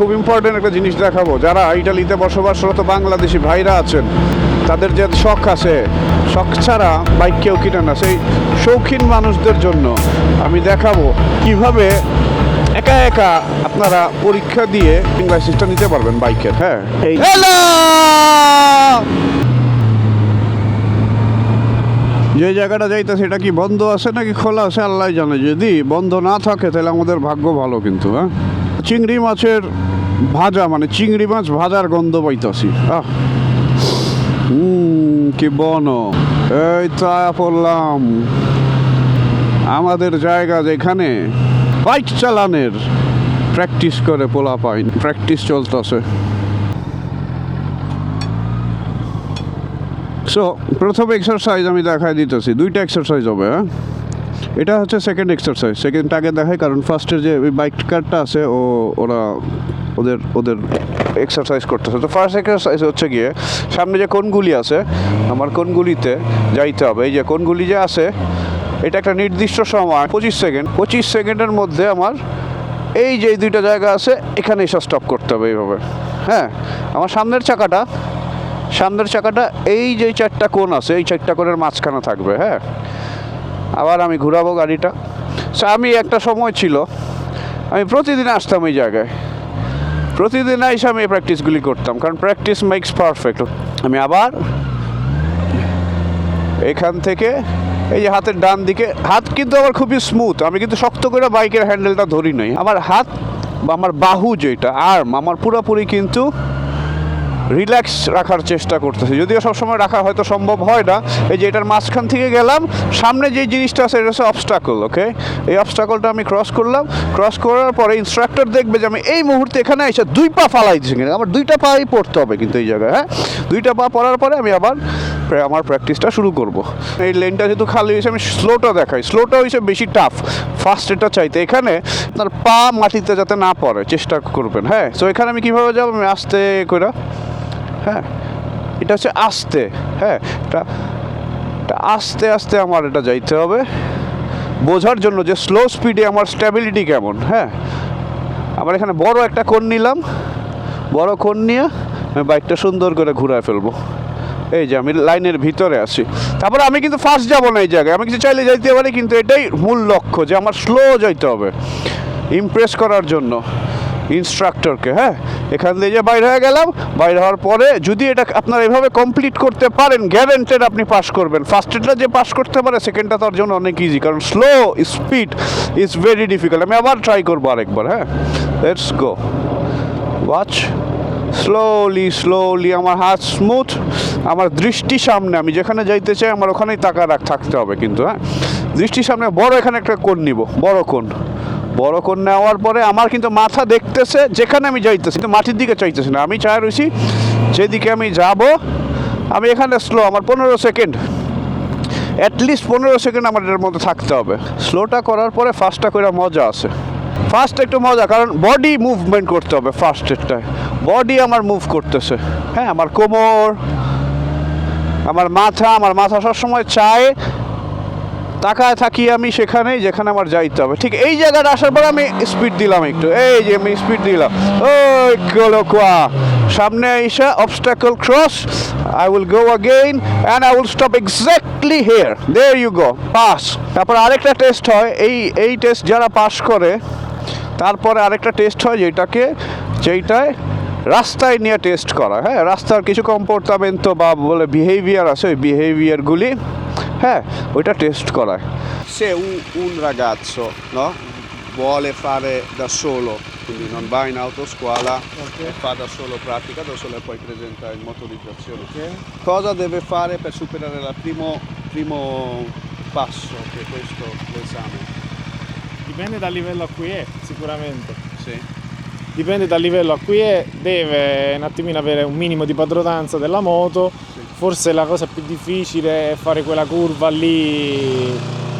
খুব ইম্পর্টেন্ট একটা জিনিস দেখাবো। যারা ইটালিতে বসবাসরত বাংলাদেশি ভাইরা আছেন, তাদের যে শখ আছে, শখ ছাড়া বাইক কেউ কিনে না, সেই শৌখিন মানুষদের জন্য আমি দেখাবো কিভাবে একা একা আপনারা পরীক্ষা দিয়ে লাইসেন্সটা নিতে পারবেন বাইকের। হ্যাঁ, এই যে জায়গাটা যাইতেছে এটা কি বন্ধ আছে নাকি খোলা আছে আল্লাহ জানে। যদি বন্ধ না থাকে তাহলে আমাদের ভাগ্য ভালো। কিন্তু হ্যাঁ, চিংড়ি মাছের ভাজা, মানে চিংড়ি মাছ ভাজার গন্ধ পাইতেছি। কি বন, এই তা পড়লাম আমাদের জায়গা যেখানে বাইক চালানের প্র্যাকটিস করে পোলা পাই, প্র্যাকটিস চলতেছে। সো প্রথম এক্সারসাইজ আমি দেখাই দিতেছি, দুইটা এক্সারসাইজ হবে। হ্যাঁ, এটা হচ্ছে সেকেন্ড এক্সারসাইজ। সেকেন্ড আগে দেখাই, কারণ ফার্স্টের যে ওই বাইক কারটা আছে ওরা ওদের এক্সারসাইজ করতেছে। তো ফার্স্ট এক্সারসাইজ হচ্ছে গিয়ে সামনে যে কোণগুলি আছে, আমার কোণগুলিতে যাইতে হবে। এই যে কোণগুলি যে আছে, এটা একটা নির্দিষ্ট সময় 25 সেকেন্ডের মধ্যে আমার এই যে দুইটা জায়গা আছে এখানে এসে স্টপ করতে হবে এইভাবে। হ্যাঁ, আমার সামনের চাকাটা এই যে চারটা কোণ আছে, এই চারটা কোণের মাঝখানে থাকবে। হ্যাঁ, আবার আমি ঘুরাবো গাড়িটা। সো আমি একটা সময় ছিল আমি প্রতিদিন আসতাম এই জায়গায়, প্রতিদিন এসে আমি এই প্র্যাকটিসগুলি করতাম, কারণ প্র্যাকটিস মেক্স পারফেক্ট। আমি আবার এখান থেকে এই যে হাতের ডান দিকে, হাত কিন্তু আমার খুবই স্মুথ, আমি কিন্তু শক্ত করে বাইকের হ্যান্ডেলটা ধরি নাই। আমার হাত বা আমার বাহু যেটা আর্ম, আমার পুরোপুরি কিন্তু রিল্যাক্স রাখার চেষ্টা করতেছি, যদিও সবসময় রাখা হয়তো সম্ভব হয় না। এই যে এটার মাঝখান থেকে গেলাম, সামনে যে জিনিসটা আছে এটা হচ্ছে অবস্টাকল। ওকে, এই অবস্টাকলটা আমি ক্রস করলাম। ক্রস করার পরে ইনস্ট্রাক্টর দেখবে যে আমি এই মুহূর্তে এখানে এসে দুই পা ফালাই দিচ্ছি, কিন্তু আমার দুইটা পাই পড়তে হবে কিন্তু এই জায়গায়। হ্যাঁ, দুইটা পা পড়ার পরে আমি আবার আমার প্র্যাকটিসটা শুরু করব। এই লেনটা যেহেতু খালি হয়েছে, আমি স্লোটা দেখাই। স্লোটা হয়েছে বেশি টাফ ফার্স্ট এটা চাইতে। এখানে আপনার পা মাটিতে যাতে না পড়ে চেষ্টা করবেন। হ্যাঁ, সো এখানে আমি কীভাবে যাবো, আমি আস্তে করে, হ্যাঁ এটা হচ্ছে আস্তে, হ্যাঁ এটা আস্তে আস্তে আমার এটা যাইতে হবে বোঝার জন্য যে স্লো স্পিডে আমার স্ট্যাবিলিটি কেমন। হ্যাঁ, আমার এখানে বড় একটা কোণ নিলাম, বড় কোণ নিয়ে আমি বাইকটা সুন্দর করে ঘুরায় ফেলবো। এই যে আমি লাইনের ভিতরে আছি, তারপরে আমি কিন্তু ফার্স্ট যাবো না এই জায়গায়, আমি কিছু চাইলে যাইতে পারি, কিন্তু এটাই মূল লক্ষ্য যে আমার স্লো যাইতে হবে ইমপ্রেস করার জন্য ইনস্ট্রাক্টরকে। হ্যাঁ, এখান থেকে যে বাইরে হয়ে গেলাম, বাইরে হওয়ার পরে যদি এটা আপনারা এভাবে কমপ্লিট করতে পারেন, গ্যারেন্টেড আপনি পাস করবেন। ফার্স্টেরটা যে পাস করতে পারে, সেকেন্ডটা তার জন্য অনেক ইজি, কারণ slow speed is very difficult. আমি আবার ট্রাই করবো আরেকবার। হ্যাঁ, let's go, watch slowly slowly. আমার হাত স্মুথ, আমার দৃষ্টি সামনে, আমি যেখানে যাইতে চাই আমার ওখানেই থাকতে হবে কিন্তু। হ্যাঁ, দৃষ্টির সামনে বড় এখানে একটা কোণ নিব, বড় কোণ নেওয়ার পরে আমার কিন্তু মাথা দেখতেছে যেখানে আমি যাইতেছি, কিন্তু মাটির দিকে চাইতেছি না। আমি চাই রয়েছি যেদিকে আমি যাব, আমি এখানে স্লো, আমার 15 সেকেন্ড, অ্যাটলিস্ট 15 সেকেন্ড আমার এর মধ্যে থাকতে হবে। স্লোটা করার পরে ফার্স্টটা করে মজা আছে। ফার্স্ট একটু মজা, কারণ বডি মুভমেন্ট করতে হবে ফার্স্টেরটায়, বডি আমার মুভ করতেছে। হ্যাঁ, আমার কোমর, আমার মাথা সবসময় চায় তাকায় থাকি আমি সেখানেই যেখানে আমার যাইতে হবে। ঠিক এই জায়গাটা আসার পর আমি স্পিড দিলাম একটু, এই যে আমি স্পিড দিলাম, ওই কোয়া সামনে এসে obstacle cross, I will go again and I will stop exactly here. There you go, pass. তারপর আরেকটা টেস্ট হয়, এই টেস্ট যারা পাস করে তারপরে আরেকটা টেস্ট হয় যেইটায় রাস্তায় নিয়ে টেস্ট করা। হ্যাঁ, রাস্তার কিছু কম্পোর্টামেন্টো বা বলে বিহেভিয়ার আছে, ওই বিহেভিয়ারগুলি হ্যাঁ ওইটা টেস্ট করায়। Se un ragazzo, no, vuole fare da solo, quindi non va in autoscuola, Okay. e fa da solo pratica, da solo e poi presenta in motorizzazione. Okay. Cosa deve fare per superare il primo passo, che è questo l'esame? Dipende dal livello a cui è, sicuramente. Sì. Dipende dal livello a cui è, deve un attimino avere un minimo di padronanza della moto. Sì. Forse la cosa più difficile è fare quella curva lì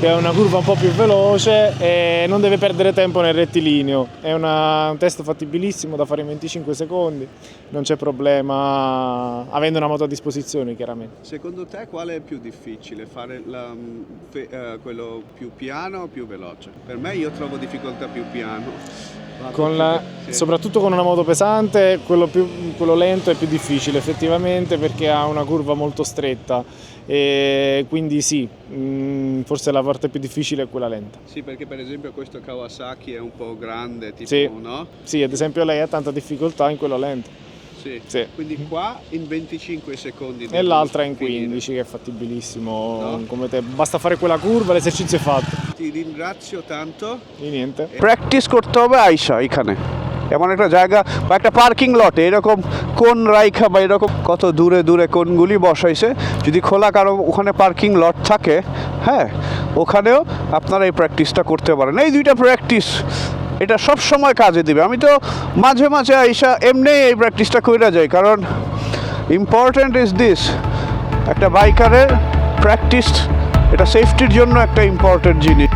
che è una curva un po' più veloce e non deve perdere tempo nel rettilineo. È un test fattibilissimo da fare in 25 secondi, non c'è problema avendo una moto a disposizione chiaramente. Secondo te quale è più difficile, fare quello più piano o più veloce? Per me io trovo difficoltà più piano. Sì. Soprattutto con una moto pesante, quello lento è più difficile effettivamente perché ha una curva molto stretta e quindi sì, forse la parte più difficile è quella lenta. Sì, perché per esempio questo Kawasaki è un po' grande, tipo, Sì. no? Sì, ad esempio lei ha tanta difficoltà in quello lento. Sì. Sì. Quindi qua in 25 secondi. E l'altra in finire. 15 che è fattibilissimo, No? come te. Basta fare quella curva, l'esercizio è fatto. Ti ringrazio tanto. E niente. Practice করতে হবে আইসা এখানে এমন একটা জায়গা বা একটা parking লটে এরকম কোন রাইখা বা এরকম কত দূরে দূরে কোনগুলি বসাইছে যদি খোলা কারো ওখানে পার্কিং লট থাকে, হ্যাঁ, ওখানেও আপনারা এই প্র্যাকটিসটা করতে পারেন। এই দুইটা প্র্যাকটিস এটা সব সময় কাজে দিবে। আমি তো মাঝে মাঝে আইসা এমনি এই প্র্যাকটিসটা কইরা যাই, কারণ ইম্পর্ট্যান্ট ইজ দিস, একটা বাইকারের প্র্যাকটিস এটা সেফটির জন্য একটা ইম্পর্ট্যান্ট জিনিস।